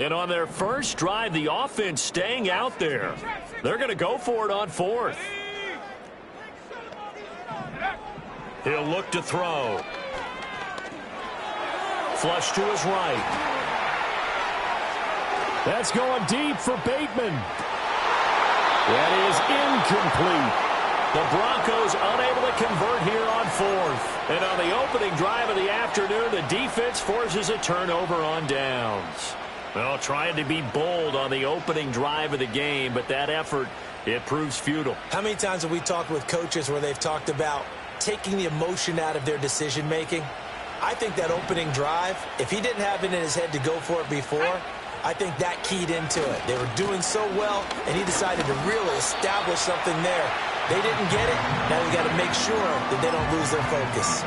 And on their first drive, the offense staying out there. They're going to go for it on fourth. He'll look to throw. Flush to his right. That's going deep for Bateman. That is incomplete. The Broncos unable to convert here on fourth. And on the opening drive of the afternoon, the defense forces a turnover on downs. Well, trying to be bold on the opening drive of the game, but that effort, it proves futile. How many times have we talked with coaches where they've talked about taking the emotion out of their decision-making? I think that opening drive, if he didn't have it in his head to go for it before, I think that keyed into it. They were doing so well, and he decided to really establish something there. They didn't get it. Now they got to make sure that they don't lose their focus.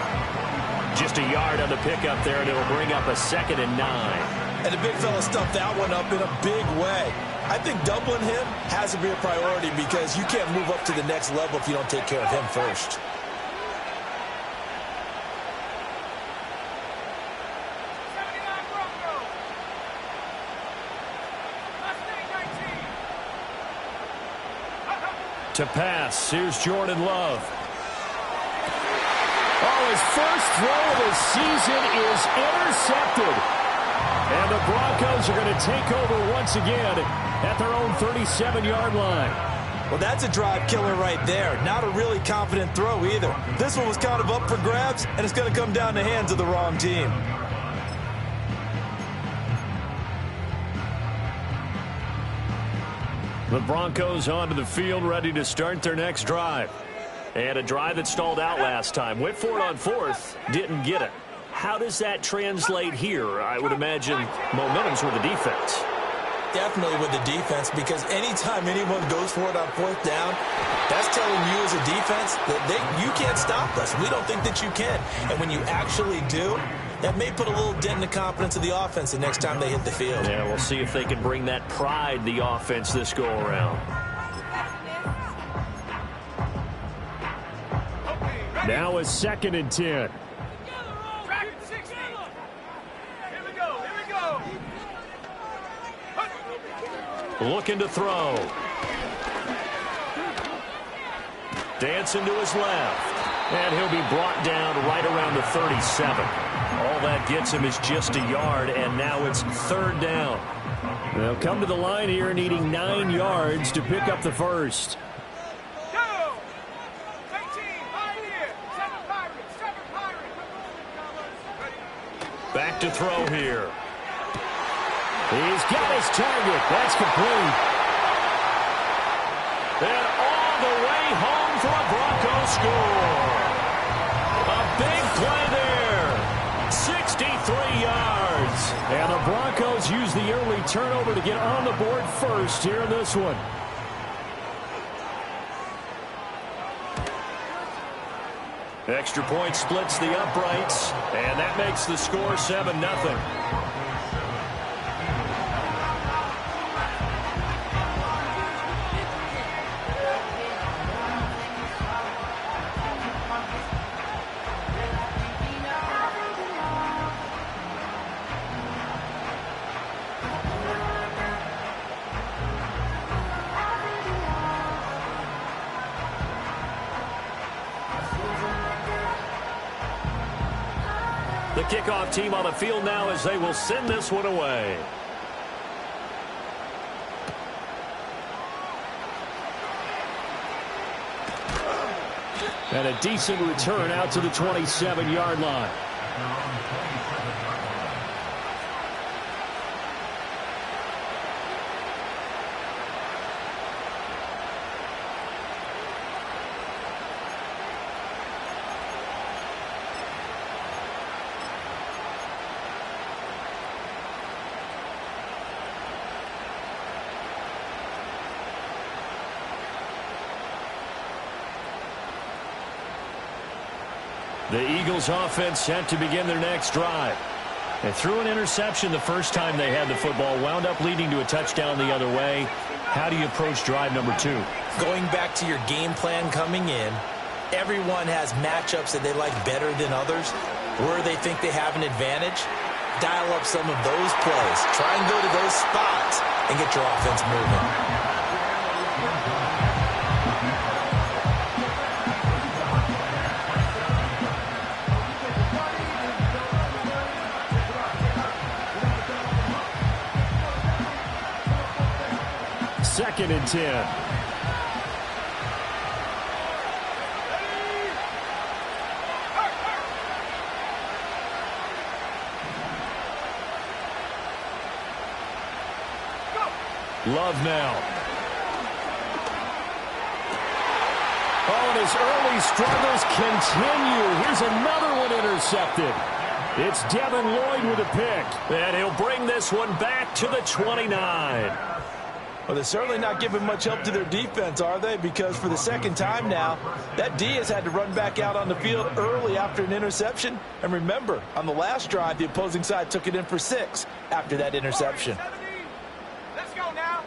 Just a yard on the pickup there, and it'll bring up a 2nd and 9. And the big fella stuffed that one up in a big way. I think doubling him has to be a priority because you can't move up to the next level if you don't take care of him first. To pass, here's Jordan Love. Oh, his first throw of the season is intercepted. And the Broncos are going to take over once again at their own 37-yard line. Well, that's a drive killer right there. Not a really confident throw either. This one was kind of up for grabs, and it's going to come down the hands of the wrong team. The Broncos onto the field, ready to start their next drive. And a drive that stalled out last time. Went for it on fourth, didn't get it. How does that translate here? I would imagine momentum's with the defense. Definitely with the defense, because anytime anyone goes for it on fourth down, that's telling you as a defense that you can't stop us. We don't think that you can. And when you actually do, that may put a little dent in the confidence of the offense the next time they hit the field. Yeah, we'll see if they can bring that pride, the offense, this go-around. Now a 2nd and 10. Looking to throw. Dancing to his left. And he'll be brought down right around the 37. All that gets him is just a yard, and now it's 3rd down. They'll come to the line here needing 9 yards to pick up the first. Back to throw here. He's got his target. That's complete. And all the way home for a Broncos score. A big play there. 63 yards. And the Broncos use the early turnover to get on the board first here in this one. Extra point splits the uprights, and that makes the score 7-0. The kickoff team on the field now as they will send this one away. And a decent return out to the 27-yard line. The Eagles offense set to begin their next drive. They threw an interception the first time they had the football, wound up leading to a touchdown the other way. How do you approach drive number 2? Going back to your game plan coming in, everyone has matchups that they like better than others, where they think they have an advantage. dial up some of those plays. Try and go to those spots and get your offense moving. Second and 10. Love now. Oh, and his early struggles continue. Here's another one intercepted. It's Devin Lloyd with a pick. And he'll bring this one back to the 29. Well, they're certainly not giving much help to their defense, are they? Because for the second time now, that D has had to run back out on the field early after an interception. And remember, on the last drive, the opposing side took it in for 6 after that interception. Let's go now.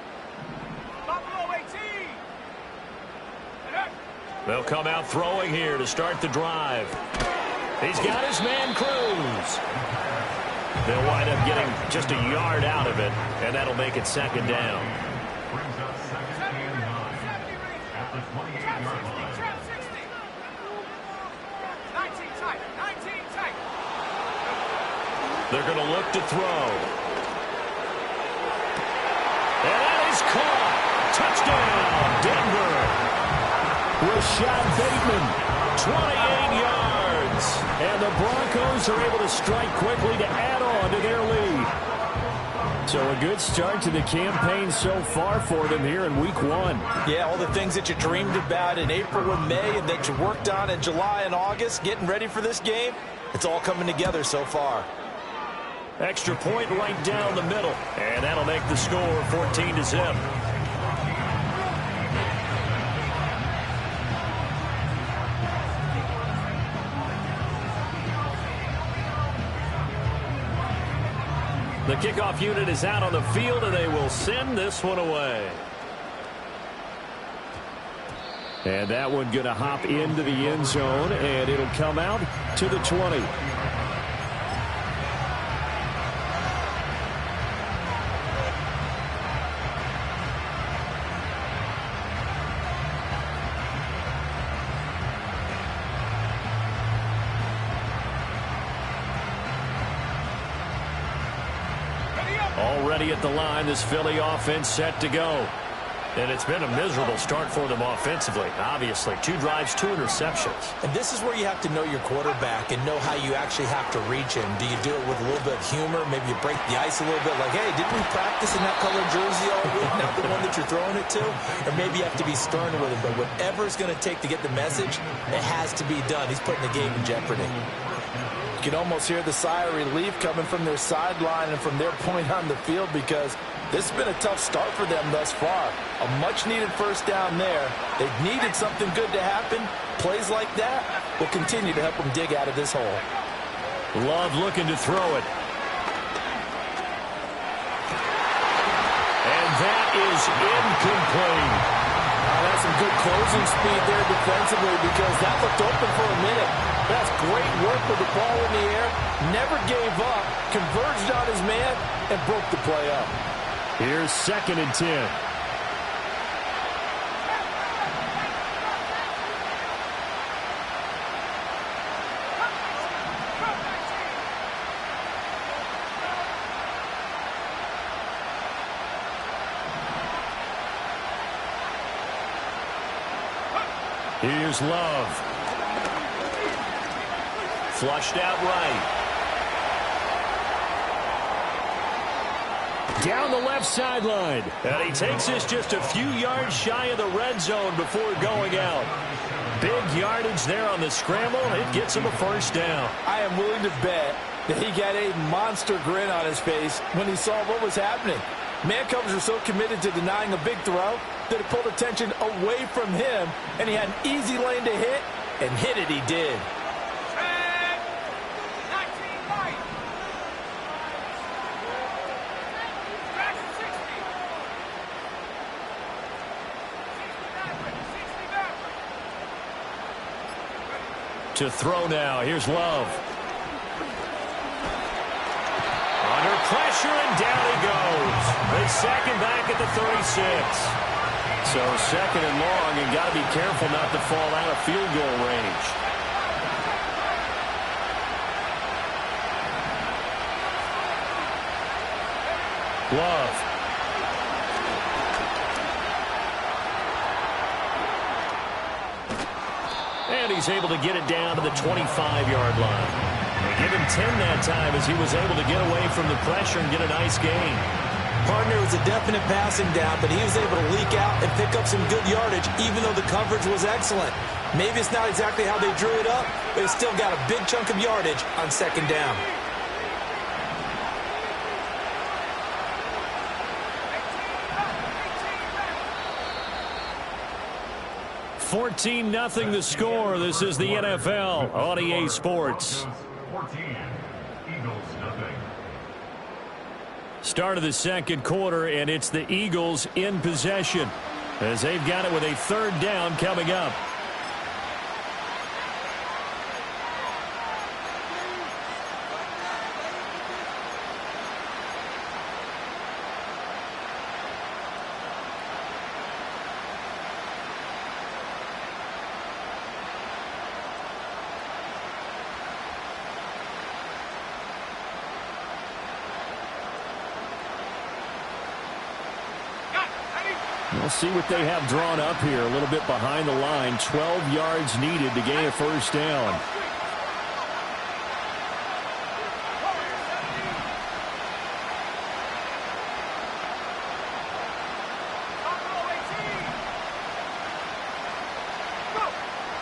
Buffalo 18. They'll come out throwing here to start the drive. He's got his man Cruz. They'll wind up getting just a yard out of it, and that'll make it second down. They're going to look to throw. And that is caught. Touchdown, Denver. Rashad Bateman, 28 yards. And the Broncos are able to strike quickly to add on to their lead. So a good start to the campaign so far for them here in week 1. Yeah, all the things that you dreamed about in April and May and that you worked on in July and August, getting ready for this game, it's all coming together so far. Extra point right down the middle. And that'll make the score 14-0. The kickoff unit is out on the field, and they will send this one away. And that one going to hop into the end zone, and it'll come out to the 20. Already at the line, this Philly offense set to go. And it's been a miserable start for them offensively. Obviously, 2 drives, 2 interceptions. And this is where you have to know your quarterback and know how you actually have to reach him. Do you do it with a little bit of humor? Maybe you break the ice a little bit, like, hey, didn't we practice in that colored jersey all week? Not the one that you're throwing it to? Or maybe you have to be stern with him. But whatever it's going to take to get the message, it has to be done. He's putting the game in jeopardy. You can almost hear the sigh of relief coming from their sideline and from their point on the field, because this has been a tough start for them thus far. A much-needed first down there. They've needed something good to happen. Plays like that will continue to help them dig out of this hole. Love looking to throw it. And that is incomplete. That's some good closing speed there defensively, because that looked open for a minute. That's great work with the ball in the air. Never gave up, converged on his man, and broke the play up. Here's second and 10. Here's Love. Flushed out right. Down the left sideline. And he takes this just a few yards shy of the red zone before going out. Big yardage there on the scramble. It gets him a first down. I am willing to bet that he got a monster grin on his face when he saw what was happening. Man covers were so committed to denying a big throw that it pulled attention away from him, and he had an easy lane to hit, and hit it he did. To throw now. Here's Love. pressure, and down he goes. They sack him back at the 36. So second and long, and got to be careful not to fall out of field goal range. Love. And he's able to get it down to the 25-yard line. They give him 10 that time as he was able to get away from the pressure and get a nice gain. Partner was a definite passing down, but he was able to leak out and pick up some good yardage, even though the coverage was excellent. Maybe it's not exactly how they drew it up, but he still got a big chunk of yardage on second down. (14-0) the score. This is the NFL on EA Sports. 14, Eagles nothing. Start of the second quarter, and it's the Eagles in possession as they've got it with a third down coming up. We'll see what they have drawn up here. A little bit behind the line. 12 yards needed to gain a first down.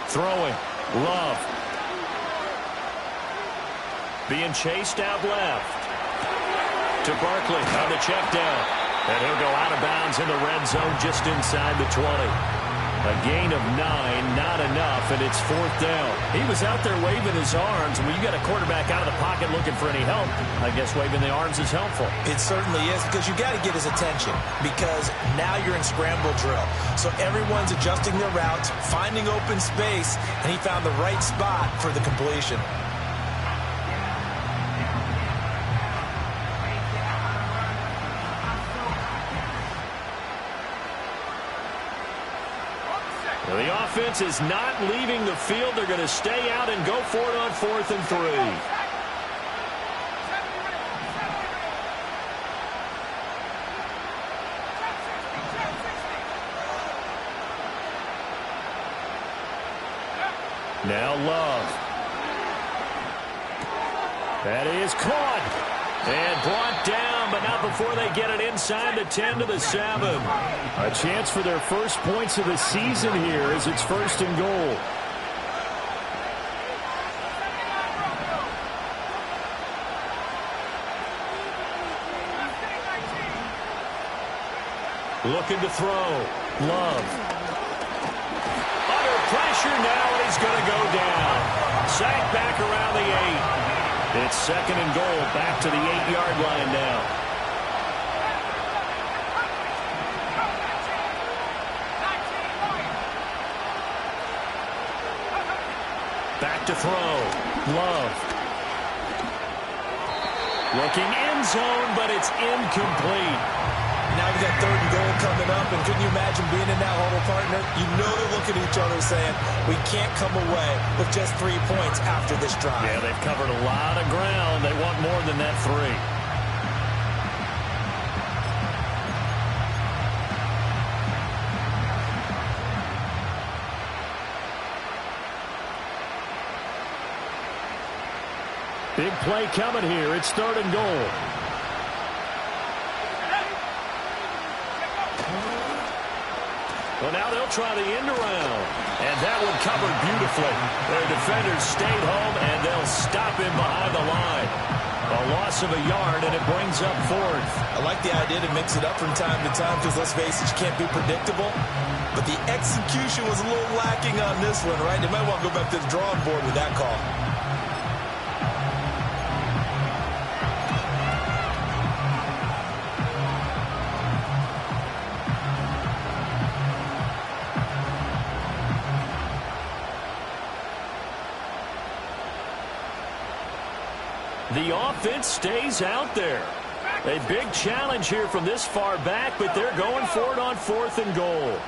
Throwing. Love. Being chased out left. To Barkley on the check down. And he'll go out of bounds in the red zone just inside the 20. A gain of 9, not enough, and it's fourth down. He was out there waving his arms. When you got a quarterback out of the pocket looking for any help, I guess waving the arms is helpful. It certainly is, because you got to get his attention, because now you're in scramble drill. So everyone's adjusting their routes, finding open space, and he found the right spot for the completion. The offense is not leaving the field. They're going to stay out and go for it on 4th and 3. Now Love. That is caught. And brought down, but not before they get it inside the 10 to the 7. A chance for their first points of the season here as it's 1st and goal. Looking to throw. Love. Under pressure now, and he's going to go down. Sacked back around the 8. It's 2nd and goal, back to the 8-yard line now. Back to throw. Love. Looking end zone, but it's incomplete. Now you've got 3rd and goal coming up, and couldn't you imagine being in that huddle, partner? You know they're looking at each other saying, we can't come away with just 3 points after this drive. Yeah, they've covered a lot of ground. They want more than that 3. Big play coming here. It's 3rd and goal. Well, now they'll try the end around. And that one covered beautifully. Their defenders stayed home, and they'll stop him behind the line. A loss of a yard, and it brings up 4th. I like the idea to mix it up from time to time, because let's face it, you can't be predictable. But the execution was a little lacking on this one, right? They might want to go back to the drawing board with that call. The offense stays out there. A big challenge here from this far back, but they're going for it on 4th and goal.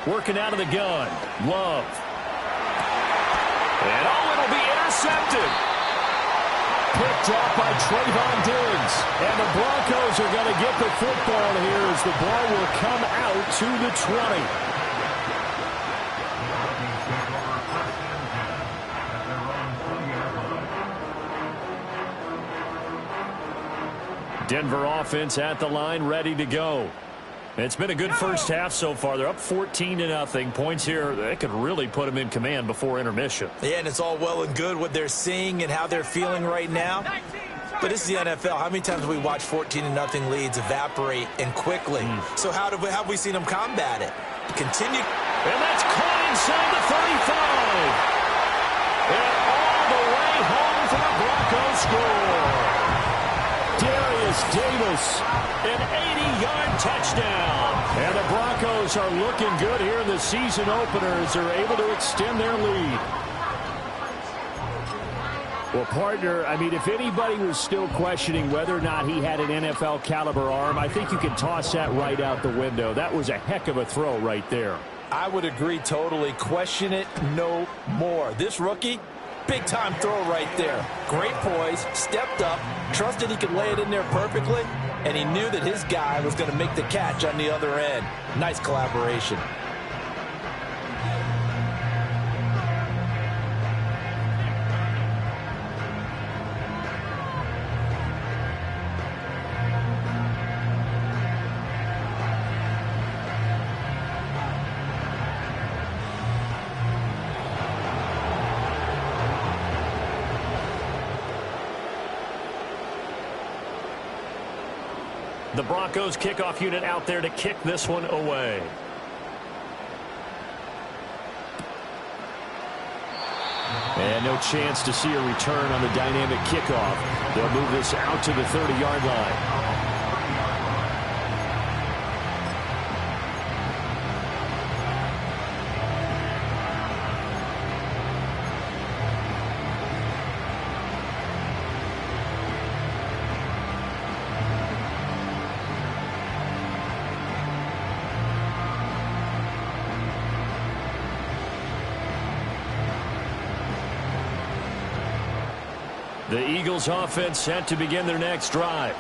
Working out of the gun. Love. And it'll be intercepted. Picked off by Trayvon Diggs. And the Broncos are going to get the football here as the ball will come out to the 20. Denver offense at the line, ready to go. It's been a good first half so far. They're up 14-0. Points here, they could really put them in command before intermission. Yeah, and it's all well and good what they're seeing and how they're feeling right now. But this is the NFL. How many times have we watched 14-0 leads evaporate and quickly? So how have we seen them combat it? Continue. And that's caught inside the 35. And all the way home for the Broncos score. Darius Davis, an 80-yard touchdown. And the Broncos are looking good here in the season opener as they're able to extend their lead. Well, partner, I mean, if anybody was still questioning whether or not he had an NFL caliber arm, I think you can toss that right out the window. That was a heck of a throw right there. I would agree totally. Question it no more. This rookie, big-time throw right there. Great poise, stepped up, trusted he could lay it in there perfectly, and he knew that his guy was going to make the catch on the other end. Nice collaboration. The Broncos kickoff unit out there to kick this one away. And no chance to see a return on the dynamic kickoff. They'll move this out to the 30-yard line. The Eagles offense set to begin their next drive.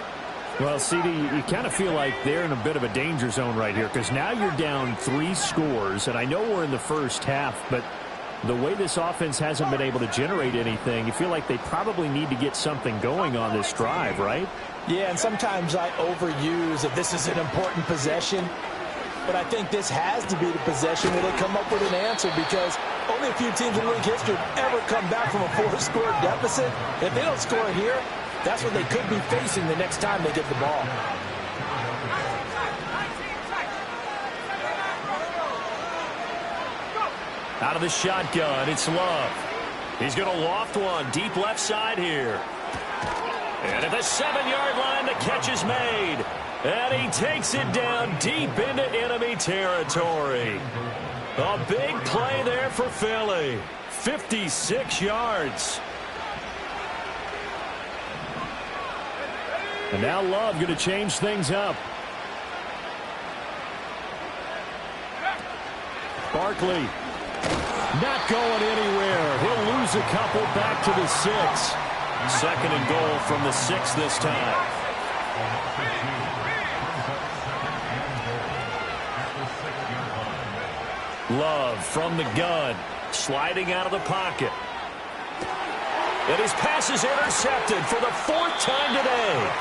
Well, CD, you kind of feel like they're in a bit of a danger zone right here because now you're down 3 scores, and I know we're in the first half, but the way this offense hasn't been able to generate anything, you feel like they probably need to get something going on this drive, right? Yeah, and sometimes I overuse if this is an important possession, but I think this has to be the possession where they come up with an answer because only a few teams in league history have ever come back from a 4-score deficit. If they don't score here, that's what they could be facing the next time they get the ball. Out of the shotgun, it's Love. He's going to loft one deep left side here. And at the 7-yard line, the catch is made. And he takes it down deep into enemy territory. A big play there for Philly. 56 yards. And now Love going to change things up. Barkley not going anywhere. He'll lose a couple back to the 6. 2nd and goal from the 6 this time. Love from the gun, sliding out of the pocket. And his pass is intercepted for the 4th time today.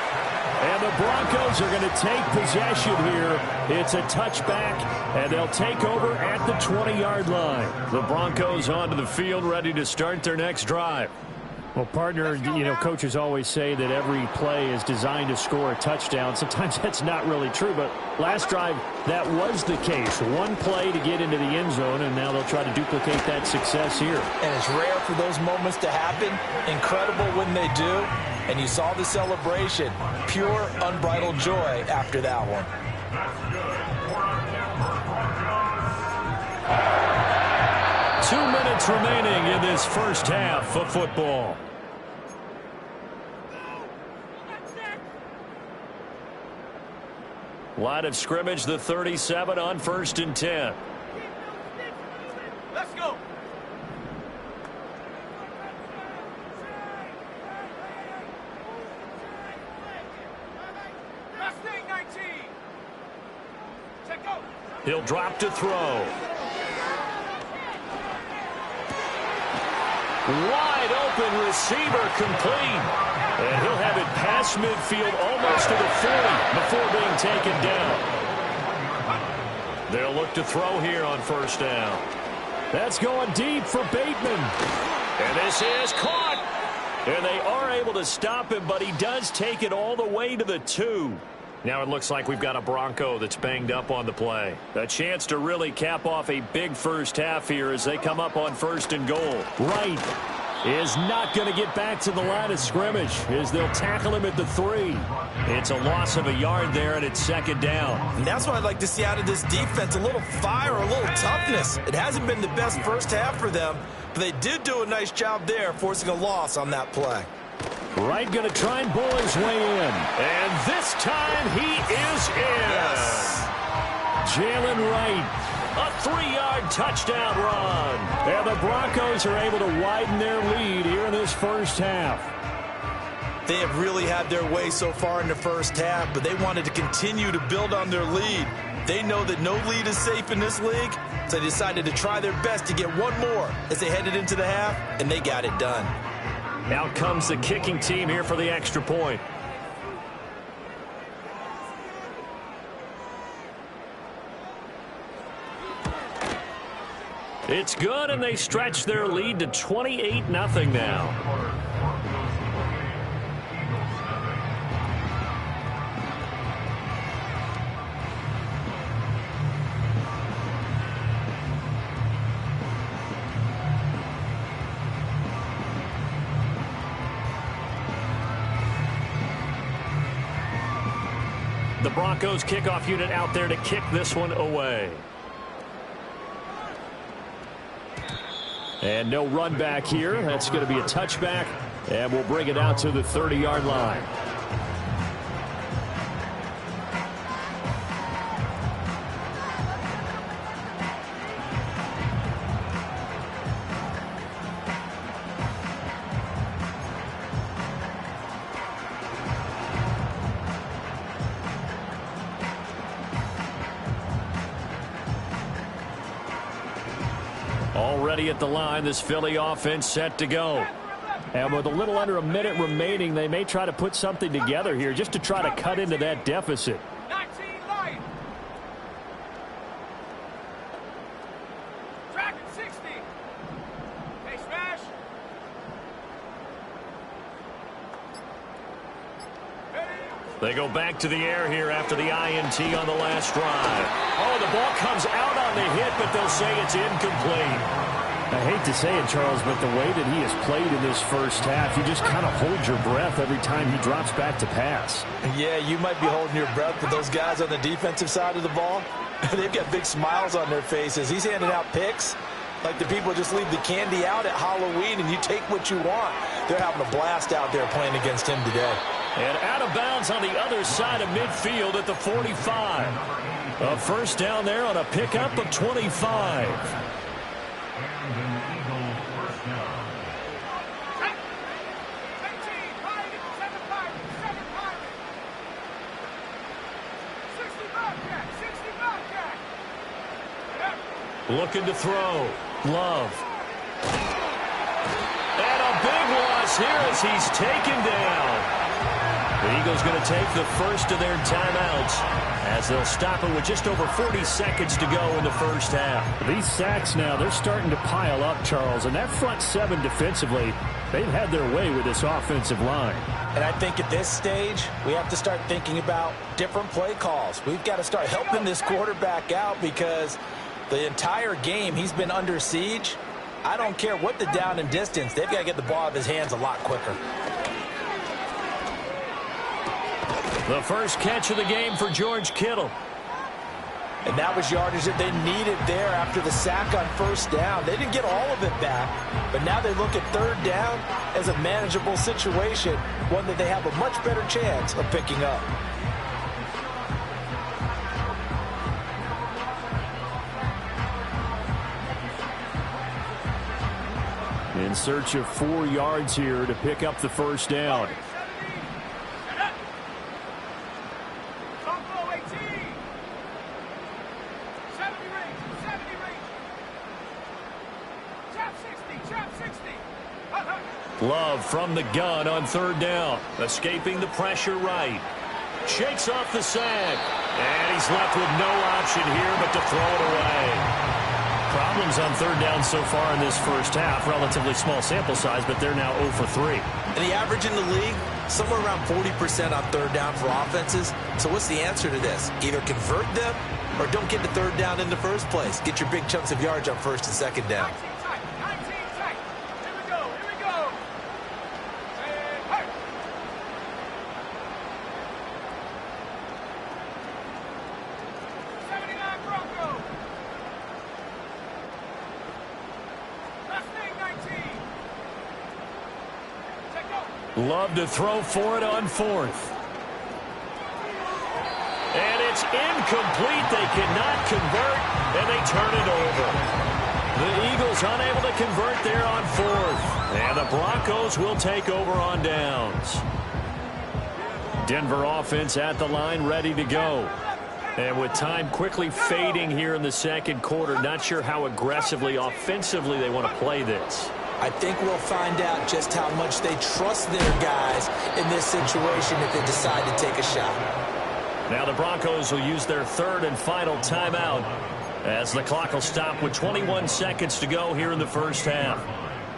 And the Broncos are going to take possession here. It's a touchback, and they'll take over at the 20-yard line. The Broncos onto the field, ready to start their next drive. Well, partner, you know, coaches always say that every play is designed to score a touchdown. Sometimes that's not really true, but last drive, that was the case. One play to get into the end zone, and now they'll try to duplicate that success here. And it's rare for those moments to happen. Incredible when they do. And you saw the celebration. Pure, unbridled joy after that one. That's good for a Denver Broncos. 2 minutes remaining in this first half of football. Line of scrimmage, the 37 on 1st and 10. Let's go. Last thing, 19. Check go. He'll drop to throw. Wide open receiver complete. And he'll have it past midfield almost to the 40 before being taken down. They'll look to throw here on 1st down. That's going deep for Bateman. And this is caught. And they are able to stop him, but he does take it all the way to the 2. Now it looks like we've got a Bronco that's banged up on the play. A chance to really cap off a big first half here as they come up on 1st and goal. Wright is not going to get back to the line of scrimmage as they'll tackle him at the 3. It's a loss of a yard there, and it's 2nd down. And that's what I'd like to see out of this defense, a little fire, a little toughness. It hasn't been the best first half for them, but they did do a nice job there forcing a loss on that play. Wright going to try and bull his way in. And this time he is in. Yes. Jalen Wright, a 3-yard touchdown run. And the Broncos are able to widen their lead here in this first half. They have really had their way so far in the first half, but they wanted to continue to build on their lead. They know that no lead is safe in this league, so they decided to try their best to get one more as they headed into the half, and they got it done. Out comes the kicking team here for the extra point. It's good, and they stretch their lead to 28-0 now. The Broncos kickoff unit out there to kick this one away. And no run back here. That's going to be a touchback, and we'll bring it out to the 30-yard line. Already at the line, this Philly offense set to go. And with a little under a minute remaining, they may try to put something together here just to try to cut into that deficit. 19 light. Track at 60. Hey, smash. They go back to the air here after the INT on the last drive. Oh, the ball comes out on the hit, but they'll say it's incomplete. I hate to say it, Charles, but the way that he has played in this first half, you just kind of hold your breath every time he drops back to pass. Yeah, you might be holding your breath, but those guys on the defensive side of the ball, they've got big smiles on their faces. He's handing out picks like the people just leave the candy out at Halloween and you take what you want. They're having a blast out there playing against him today. And out of bounds on the other side of midfield at the 45. A first down there on a pickup of 25. And an Eagle first down. 18, 75, 75. 65 jack, 65 jack. Looking to throw. Love. And a big loss here as he's taken down. The Eagles going to take the first of their timeouts as they'll stop it with just over 40 seconds to go in the first half. These sacks now, they're starting to pile up, Charles, and that front seven defensively, they've had their way with this offensive line. And I think at this stage, we have to start thinking about different play calls. We've got to start helping this quarterback out because the entire game he's been under siege. I don't care what the down and distance, they've got to get the ball out of his hands a lot quicker. The first catch of the game for George Kittle. And that was yardage that they needed there after the sack on first down. They didn't get all of it back, but now they look at third down as a manageable situation, one that they have a much better chance of picking up. In search of 4 yards here to pick up the first down. Love from the gun on third down. Escaping the pressure right. Shakes off the sack. And he's left with no option here but to throw it away. Problems on third down so far in this first half. Relatively small sample size, but they're now 0 for 3. And the average in the league, somewhere around 40% on third down for offenses. So what's the answer to this? Either convert them or don't get to third down in the first place. Get your big chunks of yards on first and second down. Love to throw for it on fourth. And it's incomplete. They cannot convert, and they turn it over. The Eagles unable to convert there on fourth. And the Broncos will take over on downs. Denver offense at the line, ready to go. And with time quickly fading here in the second quarter, not sure how aggressively, offensively they want to play this. I think we'll find out just how much they trust their guys in this situation if they decide to take a shot. Now the Broncos will use their third and final timeout as the clock will stop with 21 seconds to go here in the first half.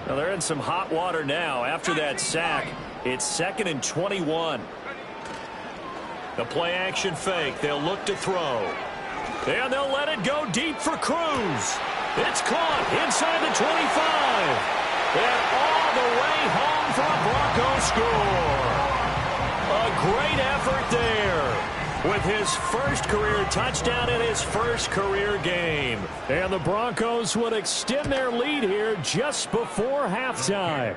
Now they're in some hot water now. After that sack, it's 2nd and 21. The play action fake. They'll look to throw. And they'll let it go deep for Cruz. It's caught inside the 25. And all the way home for a Bronco score. A great effort there with his first career touchdown in his first career game. And the Broncos would extend their lead here just before halftime.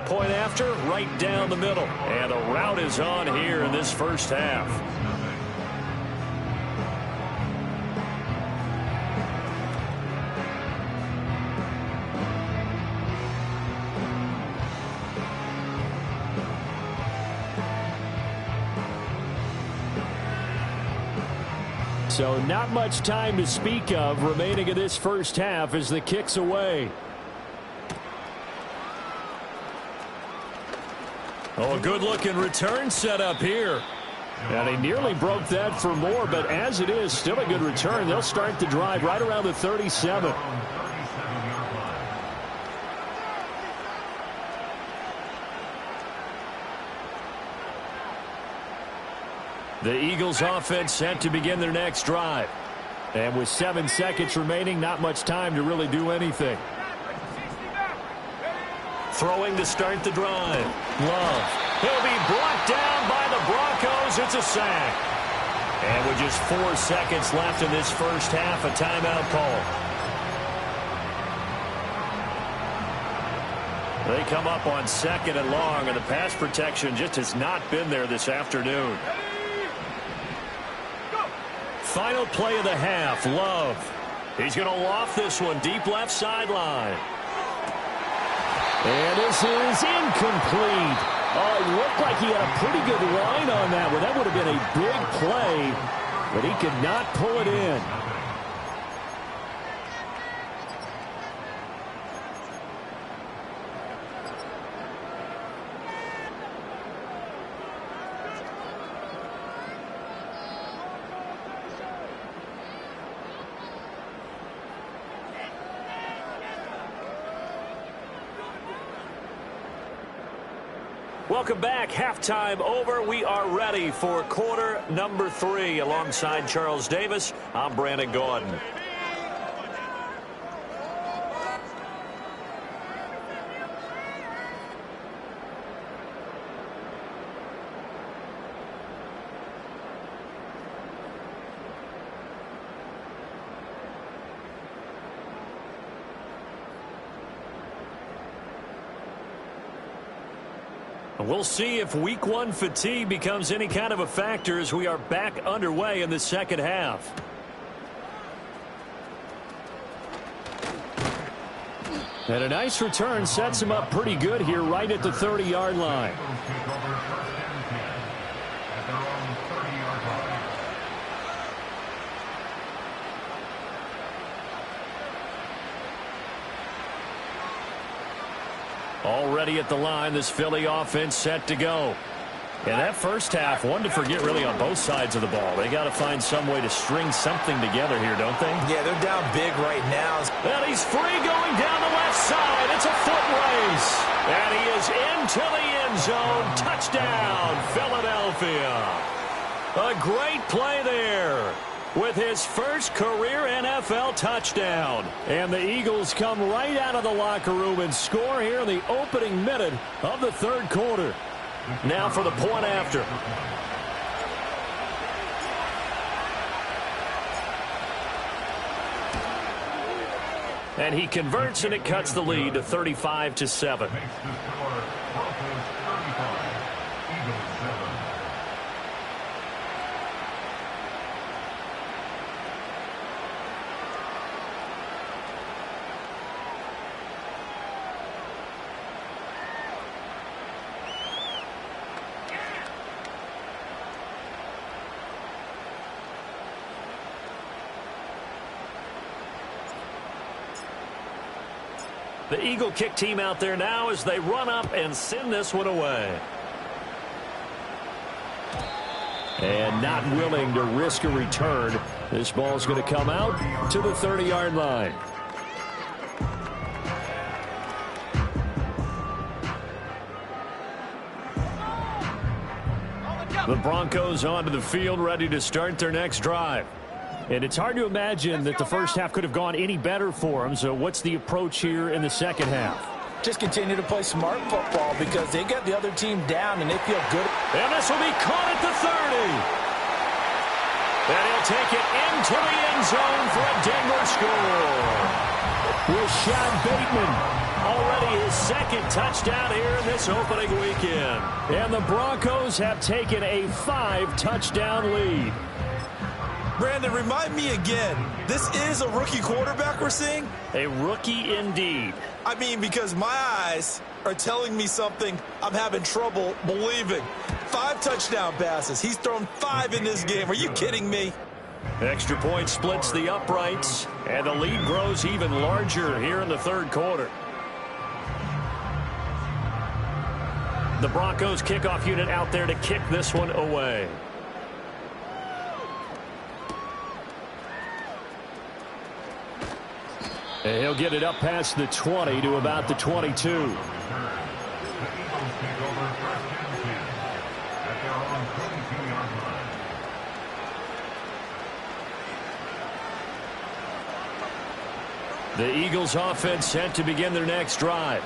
Point after, right down the middle. And the route is on here in this first half. So not much time to speak of remaining in this first half as the kick's away. Oh, a good-looking return set up here. And he nearly broke that for more, but as it is, still a good return. They'll start the drive right around the 37. The Eagles offense set to begin their next drive. And with 7 seconds remaining, not much time to really do anything. Throwing to start the drive. Love. He'll be brought down by the Broncos. It's a sack. And with just 4 seconds left in this first half, a timeout call. They come up on 2nd and long, and the pass protection just has not been there this afternoon. Final play of the half, Love. He's going to loft this one deep left sideline. And this is incomplete. Oh, it looked like he had a pretty good line on that one. That would have been a big play, but he could not pull it in. Welcome back. Halftime over. We are ready for quarter number 3. Alongside Charles Davis, I'm Brandon Gordon. We'll see if week one fatigue becomes any kind of a factor as we are back underway in the second half. And a nice return sets him up pretty good here right at the 30-yard line. Already at the line, this Philly offense set to go. And that first half, one to forget really on both sides of the ball. They got to find some way to string something together here, don't they? Yeah, they're down big right now. And he's free going down the left side. It's a foot race. And he is into the end zone. Touchdown, Philadelphia. A great play there with his first career NFL touchdown. And the Eagles come right out of the locker room and score here in the opening minute of the third quarter. Now for the point after. And he converts, and it cuts the lead to 35-7. The Eagle kick team out there now as they run up and send this one away. And not willing to risk a return. This ball's going to come out to the 30-yard line. The Broncos onto the field, ready to start their next drive. And it's hard to imagine that the first half could have gone any better for them. So what's the approach here in the second half? Just continue to play smart football because they got the other team down and they feel good. And this will be caught at the 30. And he'll take it into the end zone for a Denver score. Rashad Bateman, already his second touchdown here in this opening weekend. And the Broncos have taken a 5-touchdown lead. Brandon, remind me again, this is a rookie quarterback we're seeing? A rookie indeed. I mean, because my eyes are telling me something I'm having trouble believing. 5 touchdown passes. He's thrown 5 in this game. Are you kidding me? Extra point splits the uprights, and the lead grows even larger here in the third quarter. The Broncos kickoff unit out there to kick this one away. And he'll get it up past the 20 to about the 22. The Eagles offense set to begin their next drive.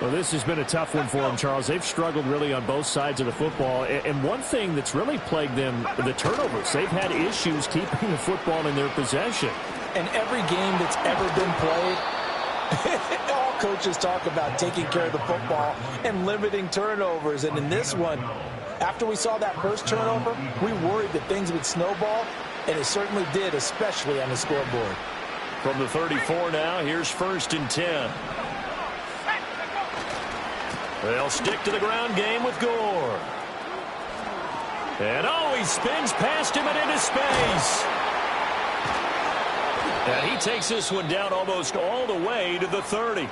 Well, this has been a tough one for them, Charles. They've struggled really on both sides of the football. And one thing that's really plagued them, the turnovers. They've had issues keeping the football in their possession. And every game that's ever been played, all coaches talk about taking care of the football and limiting turnovers. And in this one, after we saw that first turnover, we worried that things would snowball, and it certainly did, especially on the scoreboard. From the 34 now, here's 1st and 10. They'll stick to the ground game with Gore. And he spins past him and into space. And he takes this one down almost all the way to the 30.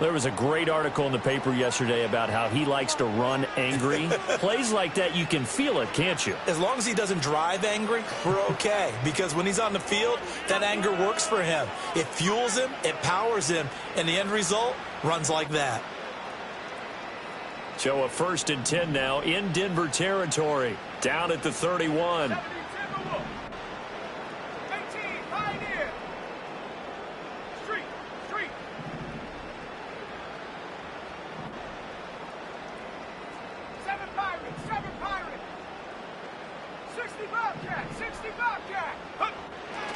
There was a great article in the paper yesterday about how he likes to run angry. Plays like that, you can feel it, can't you? As long as he doesn't drive angry, we're okay. Because when he's on the field, that anger works for him. It fuels him, it powers him, and the end result runs like that. So a 1st and 10 now in Denver territory. Down at the 31.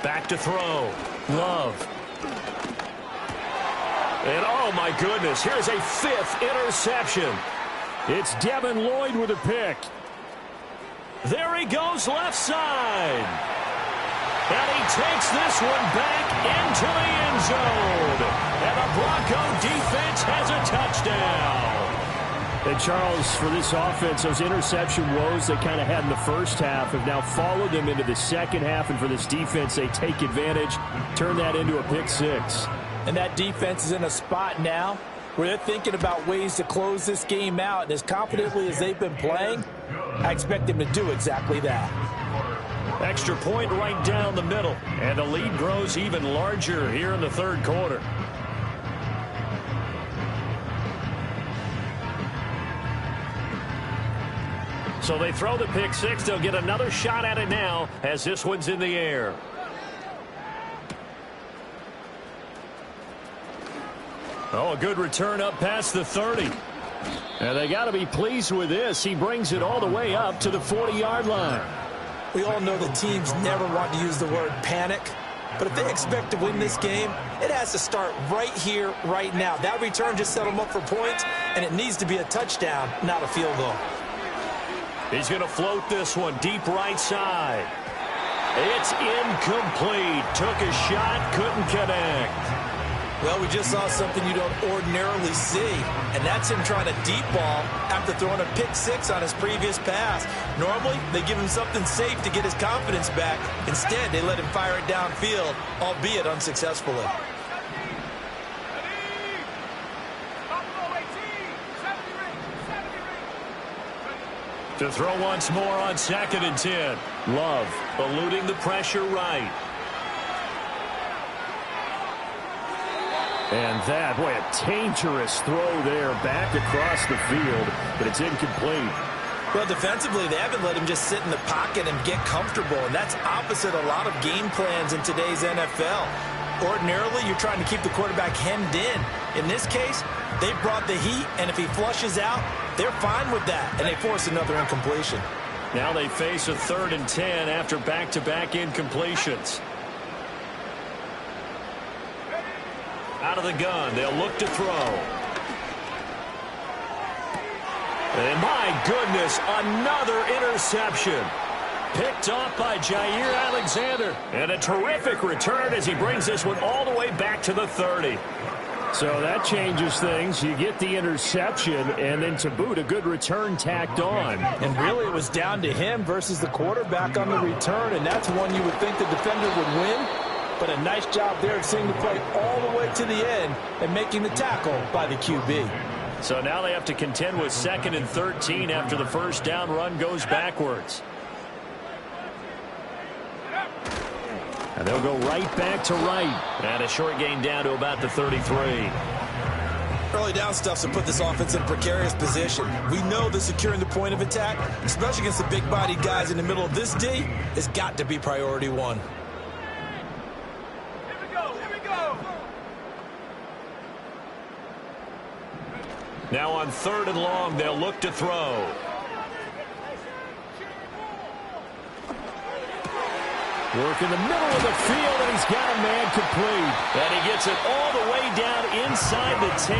Back to throw. Love. And oh my goodness, here's a 5th interception. It's Devin Lloyd with a pick. There he goes left side. And he takes this one back into the end zone. And the Bronco defense has a touchdown. And Charles, for this offense, those interception woes they kind of had in the first half have now followed them into the second half. And for this defense, they take advantage, turn that into a pick six. And that defense is in a spot now where they're thinking about ways to close this game out. And as confidently as they've been playing, I expect them to do exactly that. Extra point right down the middle. And the lead grows even larger here in the third quarter. So they throw the pick six. They'll get another shot at it now as this one's in the air. Oh, a good return up past the 30. And they got to be pleased with this. He brings it all the way up to the 40-yard line. We all know the teams never want to use the word panic. But if they expect to win this game, it has to start right here, right now. That return just set them up for points, and it needs to be a touchdown, not a field goal. He's going to float this one deep right side. It's incomplete. Took a shot, couldn't connect. Well, we just saw something you don't ordinarily see, and that's him trying to deep ball after throwing a pick six on his previous pass. Normally, they give him something safe to get his confidence back. Instead, they let him fire it downfield, albeit unsuccessfully. To throw once more on 2nd and 10. Love eluding the pressure right. And that, boy, a dangerous throw there back across the field, but it's incomplete. Well, defensively, they haven't let him just sit in the pocket and get comfortable, and that's opposite a lot of game plans in today's NFL. Ordinarily, you're trying to keep the quarterback hemmed in. In this case, they brought the heat, and if he flushes out, they're fine with that, and they force another incompletion. Now they face a 3rd and 10 after back-to-back incompletions. Out of the gun, they'll look to throw. And my goodness, another interception. Picked off by Jair Alexander. And a terrific return as he brings this one all the way back to the 30. So that changes things. You get the interception, and then to boot, a good return tacked on. And really, it was down to him versus the quarterback on the return, and that's one you would think the defender would win. But a nice job there of seeing the play all the way to the end and making the tackle by the QB. So now they have to contend with 2nd and 13 after the first down run goes backwards. And they'll go right back to right. And a short gain down to about the 33. Early down stuff to put this offense in a precarious position. We know that securing the point of attack, especially against the big-bodied guys in the middle of this D, has got to be priority one. Now on 3rd and long, they'll look to throw. Work in the middle of the field, and he's got a man complete. And he gets it all the way down inside the 10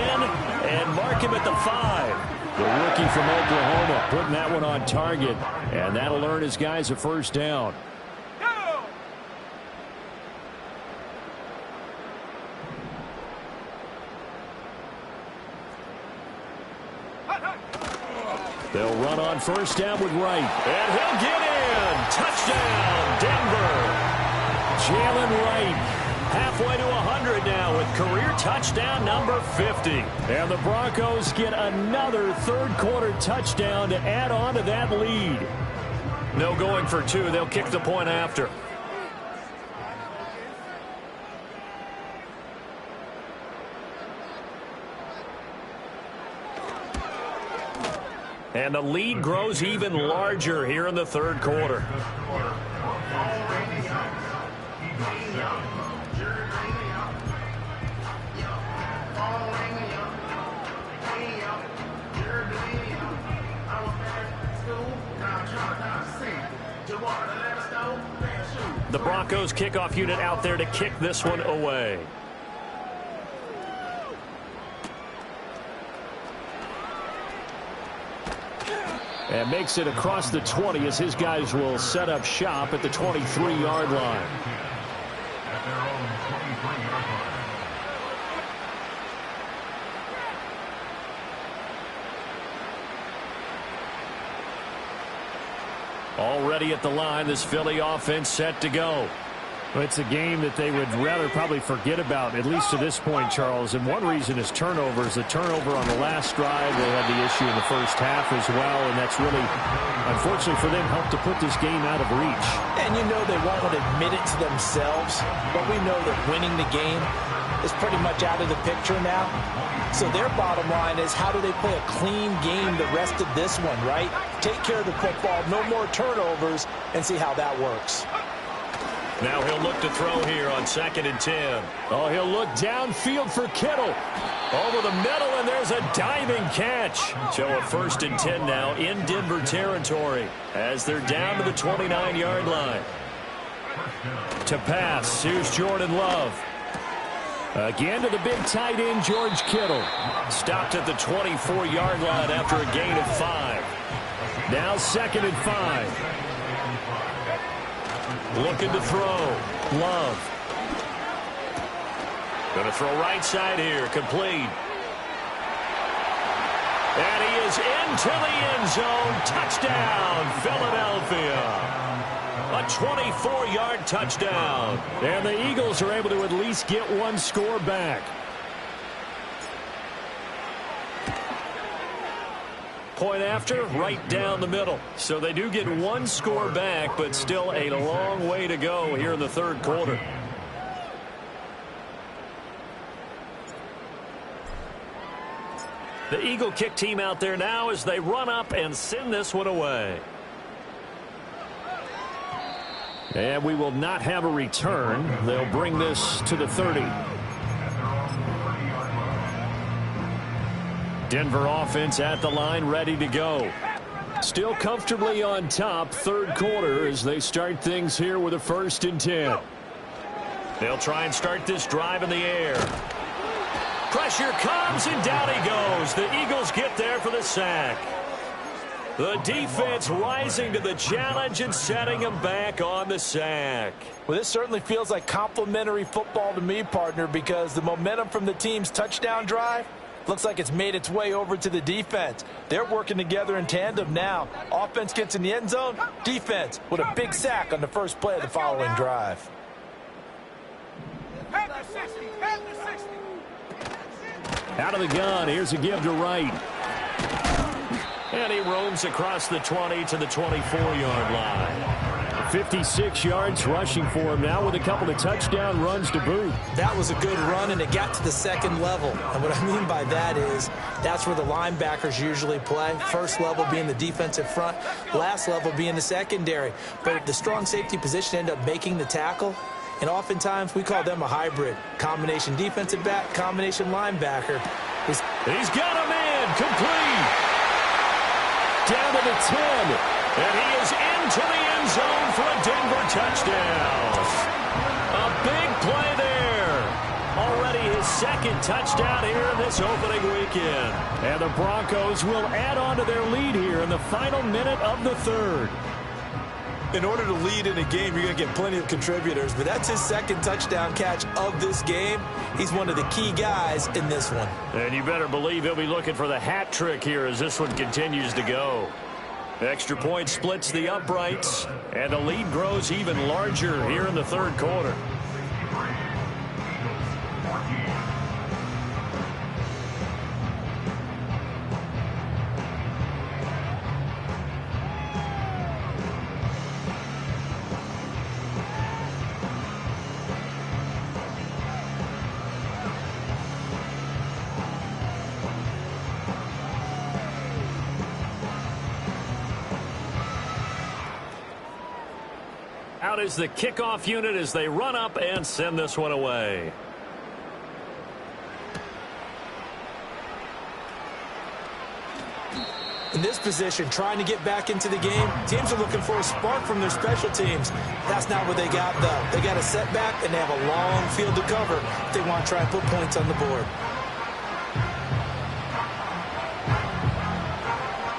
and mark him at the 5. The rookie from Oklahoma putting that one on target, and that'll earn his guys a first down. They'll run on first down with Wright. And he'll get in. Touchdown, Denver. Jalen Wright halfway to 100 now with career touchdown number 50. And the Broncos get another third-quarter touchdown to add on to that lead. No going for 2. They'll kick the point after. And the lead grows even larger here in the third quarter. The Broncos kickoff unit out there to kick this one away. And makes it across the 20 as his guys will set up shop at the 23-yard line. At their own 23-yard line. Already at the line, this Philly offense set to go. Well, it's a game that they would rather probably forget about, at least to this point, Charles. And one reason is turnovers. The turnover on the last drive, they had the issue in the first half as well, and that's really, unfortunately for them, helped to put this game out of reach. And you know they won't admit it to themselves, but we know that winning the game is pretty much out of the picture now. So their bottom line is, how do they play a clean game the rest of this one, right? Take care of the football, no more turnovers, and see how that works. Now he'll look to throw here on 2nd and 10. Oh, he'll look downfield for Kittle. Over the middle, and there's a diving catch. So a 1st and 10 now in Denver territory as they're down to the 29-yard line. To pass, here's Jordan Love. Again to the big tight end, George Kittle. Stopped at the 24-yard line after a gain of 5. Now 2nd and 5. Looking to throw. Love. Going to throw right side here. Complete. And he is into the end zone. Touchdown, Philadelphia. A 24-yard touchdown. And the Eagles are able to at least get one score back. Point after, right down the middle. So they do get one score back, but still a long way to go here in the third quarter. The Eagle kick team out there now as they run up and send this one away. And we will not have a return. They'll bring this to the 30. Denver offense at the line, ready to go. Still comfortably on top, third quarter, as they start things here with a 1st and 10. They'll try and start this drive in the air. Pressure comes, and down he goes. The Eagles get there for the sack. The defense rising to the challenge and setting him back on the sack. Well, this certainly feels like complimentary football to me, partner, because the momentum from the team's touchdown drive looks like it's made its way over to the defense. They're working together in tandem now. Offense gets in the end zone. Defense with a big sack on the first play of the following drive. Head to 60. Head to 60. Out of the gun, here's a give to Wright. And he roams across the 20 to the 24-yard line. 56 yards rushing for him now with a couple of touchdown runs to boot. That was a good run, and it got to the second level. And what I mean by that is that's where the linebackers usually play. First level being the defensive front, last level being the secondary. But the strong safety position ended up making the tackle. And oftentimes we call them a hybrid. Combination defensive back, combination linebacker. He's got him in. Complete. Down to the 10. And he is into the end zone for a Denver touchdown. A big play there. Already his 2nd touchdown here in this opening weekend. And the Broncos will add on to their lead here in the final minute of the 3rd. In order to lead in a game, you're going to get plenty of contributors, but that's his 2nd touchdown catch of this game. He's one of the key guys in this one. And you better believe he'll be looking for the hat trick here as this one continues to go. Extra point splits the uprights, and the lead grows even larger here in the third quarter. Out is the kickoff unit as they run up and send this one away. In this position, trying to get back into the game, teams are looking for a spark from their special teams. That's not what they got, though. They got a setback, and they have a long field to cover if they want to try and put points on the board.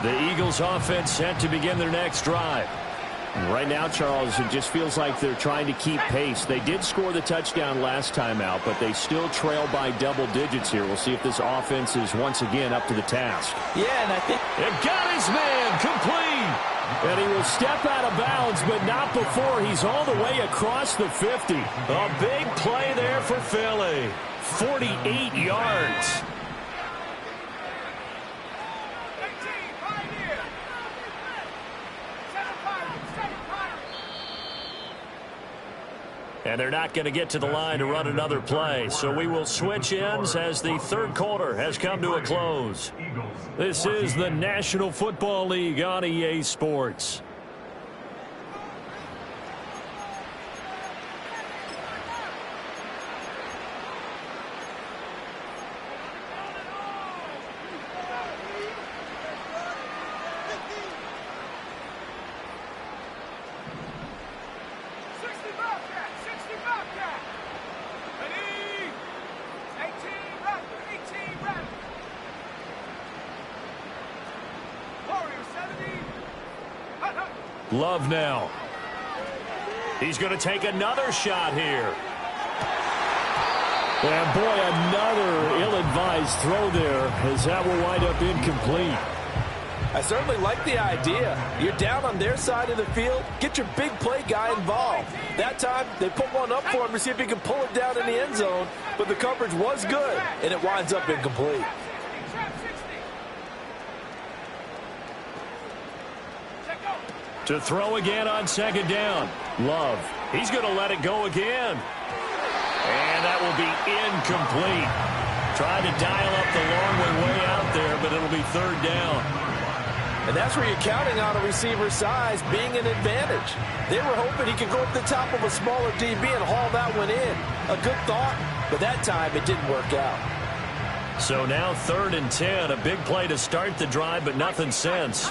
The Eagles offense set to begin their next drive. Right now, Charles, it just feels like they're trying to keep pace. They did score the touchdown last time out, but they still trail by double digits here. We'll see if this offense is once again up to the task. Yeah, and I think it got his man complete. And he will step out of bounds, but not before he's all the way across the 50. A big play there for Philly. 48 yards. And they're not going to get to the line to run another play. So we will switch ends as the third quarter has come to a close. This is the National Football League on EA Sports. Love now. He's going to take another shot here. And boy, another ill-advised throw there as that will wind up incomplete. I certainly like the idea. You're down on their side of the field. Get your big play guy involved. That time, they put one up for him to see if he can pull it down in the end zone. But the coverage was good, and it winds up incomplete. To throw again on second down. Love. He's going to let it go again. And that will be incomplete. Tried to dial up the long way out there, but it'll be third down. And that's where you're counting on a receiver's size being an advantage. They were hoping he could go up the top of a smaller DB and haul that one in. A good thought, but that time it didn't work out. So now 3rd and 10. A big play to start the drive, but nothing since.